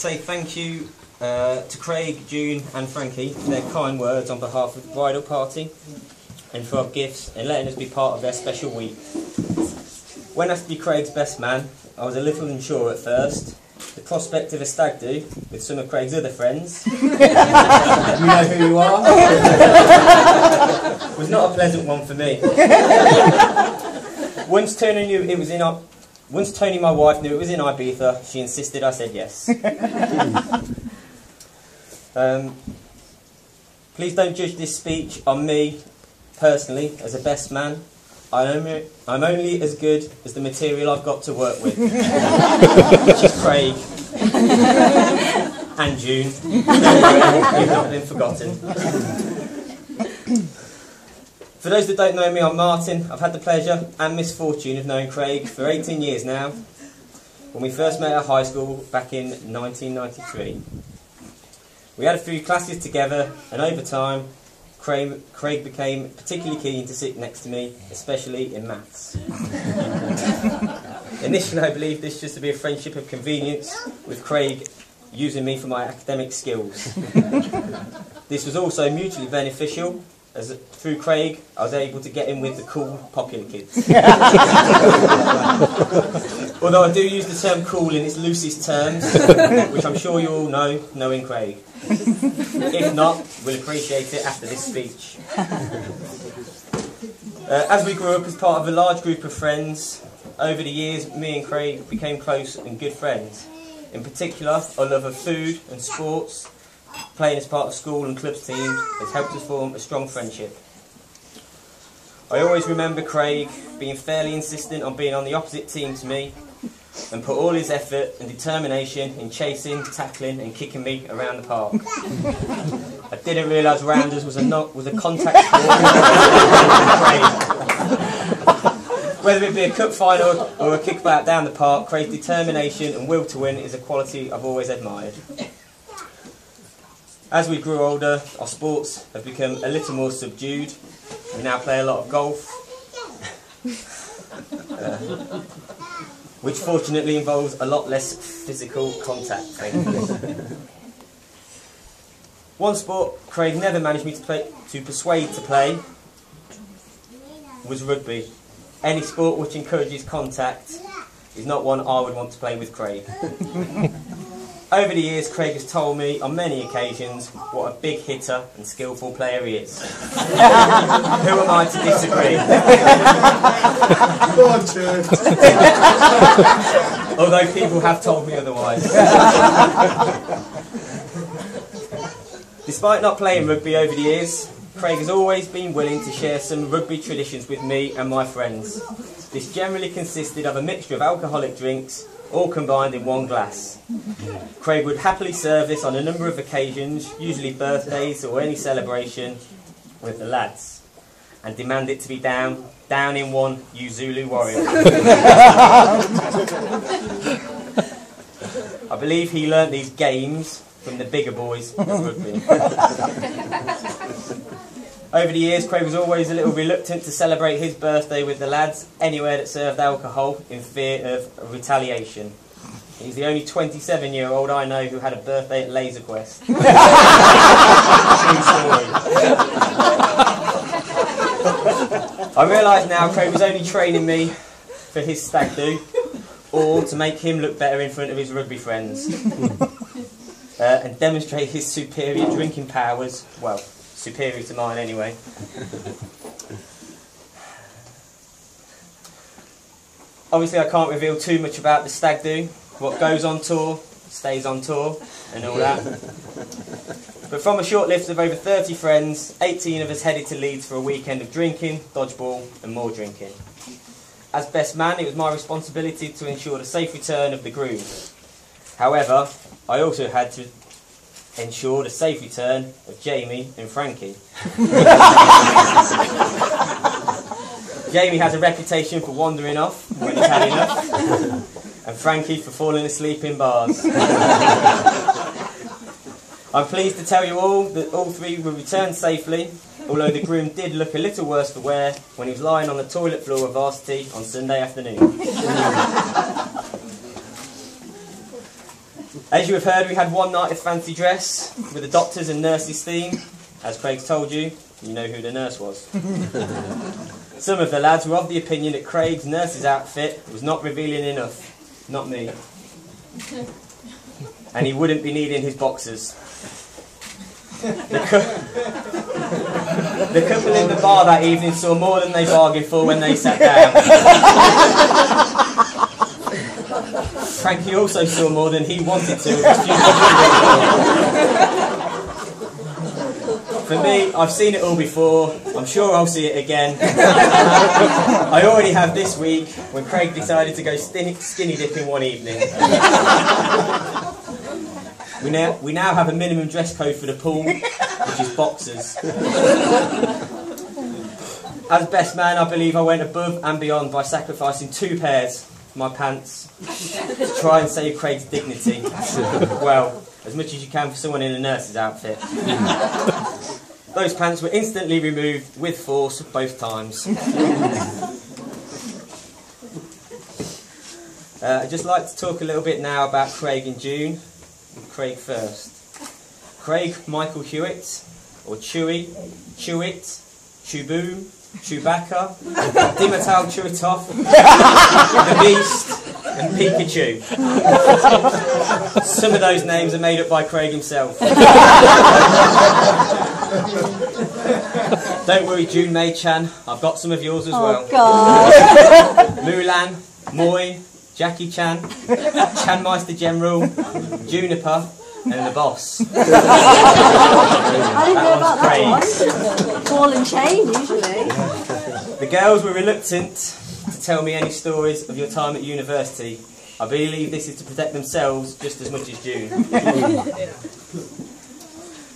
Say thank you to Craig, June and Frankie for their kind words on behalf of the bridal party and for our gifts and letting us be part of their special week. When asked to be Craig's best man, I was a little unsure at first. The prospect of a stag do with some of Craig's other friends, you know who you are, was not a pleasant one for me. Once Tony, my wife, knew it was in Ibiza, she insisted I said yes. Please don't judge this speech on me, personally, as a best man. I'm only as good as the material I've got to work with, which is Craig and June. You've not been forgotten. For those that don't know me, I'm Martin. I've had the pleasure and misfortune of knowing Craig for 18 years now, when we first met at high school back in 1993. We had a few classes together, and over time, Craig became particularly keen to sit next to me, especially in maths. Initially, I believed this just to be a friendship of convenience, with Craig using me for my academic skills. This was also mutually beneficial, as through Craig, I was able to get in with the cool, popular kids. Although I do use the term cool in its loosest terms, which I'm sure you all know, knowing Craig. If not, we'll appreciate it after this speech. As we grew up as part of a large group of friends, over the years, me and Craig became close and good friends. In particular, our love of food and sports, playing as part of school and clubs teams, has helped us form a strong friendship. I always remember Craig being fairly insistent on being on the opposite team to me, and put all his effort and determination in chasing, tackling and kicking me around the park. I didn't realise rounders was a contact sport. Whether it be a cup final or a kickback down the park, Craig's determination and will to win is a quality I've always admired. As we grew older, our sports have become a little more subdued. We now play a lot of golf, which fortunately involves a lot less physical contact. One sport Craig never managed me to persuade to play was rugby. Any sport which encourages contact is not one I would want to play with Craig. Over the years, Craig has told me on many occasions what a big hitter and skillful player he is. Who am I to disagree? Go on, Church. Although people have told me otherwise. Despite not playing rugby over the years, Craig has always been willing to share some rugby traditions with me and my friends. This generally consisted of a mixture of alcoholic drinks, all combined in one glass. Craig would happily serve this on a number of occasions, usually birthdays or any celebration, with the lads, and demand it to be down in one, you Zulu warrior. I believe he learnt these games from the bigger boys of rugby. Over the years, Craig was always a little reluctant to celebrate his birthday with the lads anywhere that served alcohol in fear of retaliation. He's the only 27-year-old I know who had a birthday at Laser Quest. True story. I realise now Craig was only training me for his stag do, or to make him look better in front of his rugby friends, and demonstrate his superior drinking powers, well, superior to mine anyway. Obviously I can't reveal too much about the stag do. What goes on tour stays on tour and all that. But from a short list of over 30 friends, 18 of us headed to Leeds for a weekend of drinking, dodgeball and more drinking. As best man, it was my responsibility to ensure the safe return of the groom. However, I also had to ensure the safe return of Jamie and Frankie. Jamie has a reputation for wandering off when he's had enough, and Frankie for falling asleep in bars. I'm pleased to tell you all that all three were returned safely, although the groom did look a little worse for wear when he was lying on the toilet floor of Varsity on Sunday afternoon. As you have heard, we had one night of fancy dress with the doctors and nurses theme. As Craig's told you, you know who the nurse was. Some of the lads were of the opinion that Craig's nurse's outfit was not revealing enough. Not me. And he wouldn't be needing his boxers. The couple in the bar that evening saw more than they bargained for when they sat down. Frankie also saw more than he wanted to. For me, I've seen it all before. I'm sure I'll see it again. I already have this week when Craig decided to go skinny dipping one evening. We now have a minimum dress code for the pool, which is boxers. As best man, I believe I went above and beyond by sacrificing 2 pairs of my pants to try and save Craig's dignity. Well, as much as you can for someone in a nurse's outfit. Those pants were instantly removed with force both times. I'd just like to talk a little bit now about Craig and June. Craig first. Craig Michael Hewitt, or Chewy, Chewit, Chewboom, Chewbacca, Dimataw Chewitoff, the Beast, and Pikachu. Some of those names are made up by Craig himself. Don't worry, June May-chan, I've got some of yours as well. God. Mulan, Moy, Jackie Chan, Chanmeister General, Juniper, and the boss. I didn't know about that one. Ball and chain, usually. The girls were reluctant to tell me any stories of your time at university. I believe this is to protect themselves just as much as June.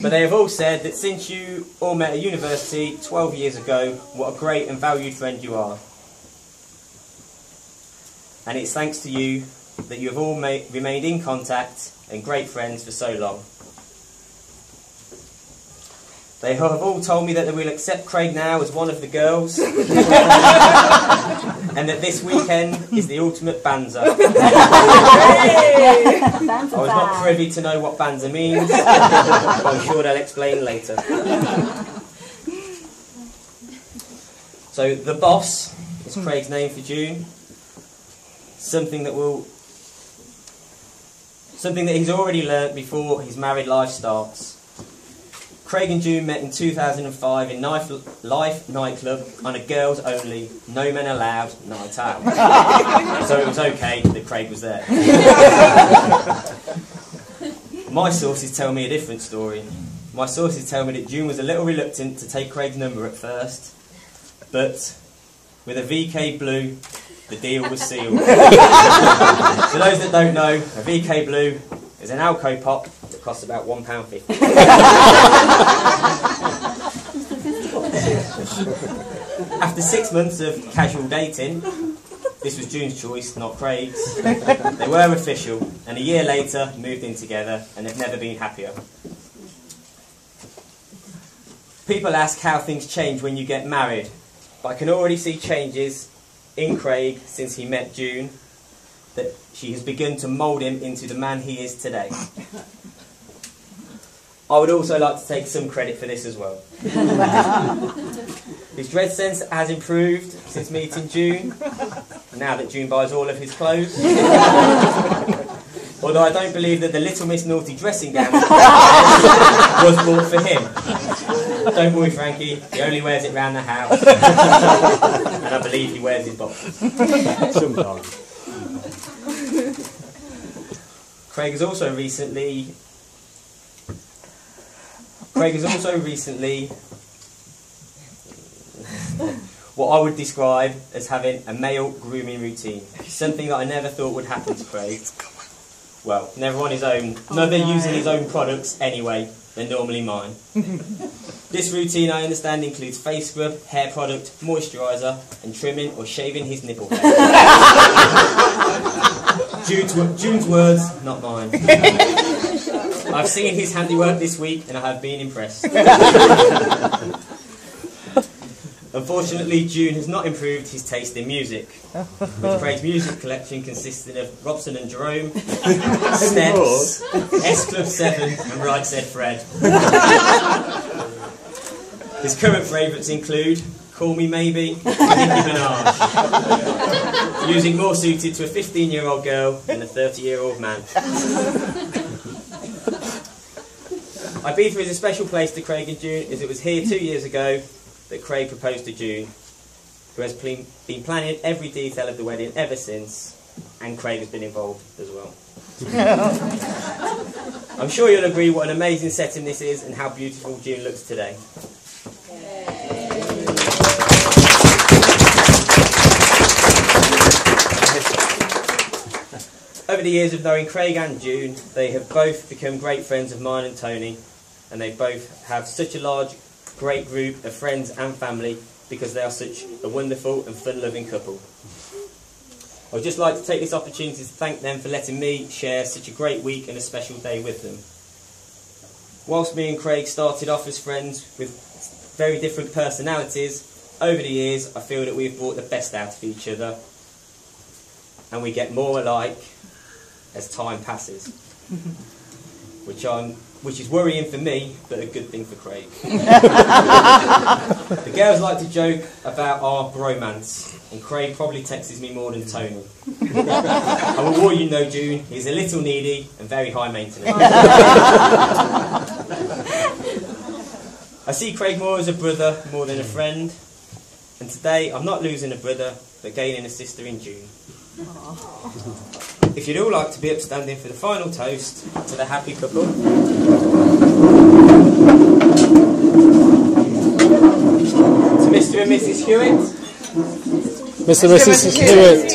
But they have all said that since you all met at university 12 years ago, what a great and valued friend you are. And it's thanks to you that you have all remained in contact and great friends for so long. They have all told me that they will accept Craig now as one of the girls, and that this weekend is the ultimate banza. I was not privy to know what banza means, but I'm sure they'll explain later. So the boss is Craig's name for June. Something that he's already learnt before his married life starts. Craig and June met in 2005 in Life nightclub on a girls only, no men allowed night out. So it was okay that Craig was there. My sources tell me a different story. My sources tell me that June was a little reluctant to take Craig's number at first, but with a VK Blue, the deal was sealed. For those that don't know, a VK Blue is an Alco pop that costs about £1.50. After 6 months of casual dating, this was June's choice, not Craig's, they were official, and a year later moved in together and have never been happier. People ask how things change when you get married, but I can already see changes in Craig since he met June, that she has begun to mould him into the man he is today. I would also like to take some credit for this as well. His dress sense has improved since meeting June, now that June buys all of his clothes. Although I don't believe that the Little Miss Naughty dressing gown was bought for him. Don't worry, Frankie, he only wears it round the house. And I believe he wears his boxers. Sometimes. Craig has also recently what I would describe as having a male grooming routine. Something that I never thought would happen to Craig. Well, never on his own. Never using his own products anyway than normally mine. This routine, I understand, includes face scrub, hair product, moisturiser, and trimming or shaving his nipple hair. June's words, not mine. I've seen his handiwork this week and I have been impressed. Unfortunately, June has not improved his taste in music, with Craig's music collection consisting of Robson and Jerome, Steps, S Club 7 and Right Said Fred. His current favourites include Call Me Maybe and Nicki Minaj, music more suited to a 15-year-old girl than a 30-year-old man. Ibiza is a special place to Craig and June, as it was here 2 years ago that Craig proposed to June, who has been planning every detail of the wedding ever since, and Craig has been involved as well. I'm sure you'll agree what an amazing setting this is and how beautiful June looks today. Over the years of knowing Craig and June, they have both become great friends of mine and Tony, and they both have such a large, great group of friends and family because they are such a wonderful and fun-loving couple. I would just like to take this opportunity to thank them for letting me share such a great week and a special day with them. Whilst me and Craig started off as friends with very different personalities, over the years I feel that we've brought the best out of each other, and we get more alike as time passes, which is worrying for me, but a good thing for Craig. The girls like to joke about our bromance, and Craig probably texts me more than Tony. I will warn you, no, June, he's a little needy and very high maintenance. I see Craig more as a brother more than a friend, and today I'm not losing a brother, but gaining a sister in June. If you'd all like to be upstanding for the final toast to the happy couple. To Mr. and Mrs. Hewitt. Mr. and Mrs. Hewitt.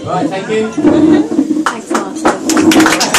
Right, thank you. Thanks, Martin.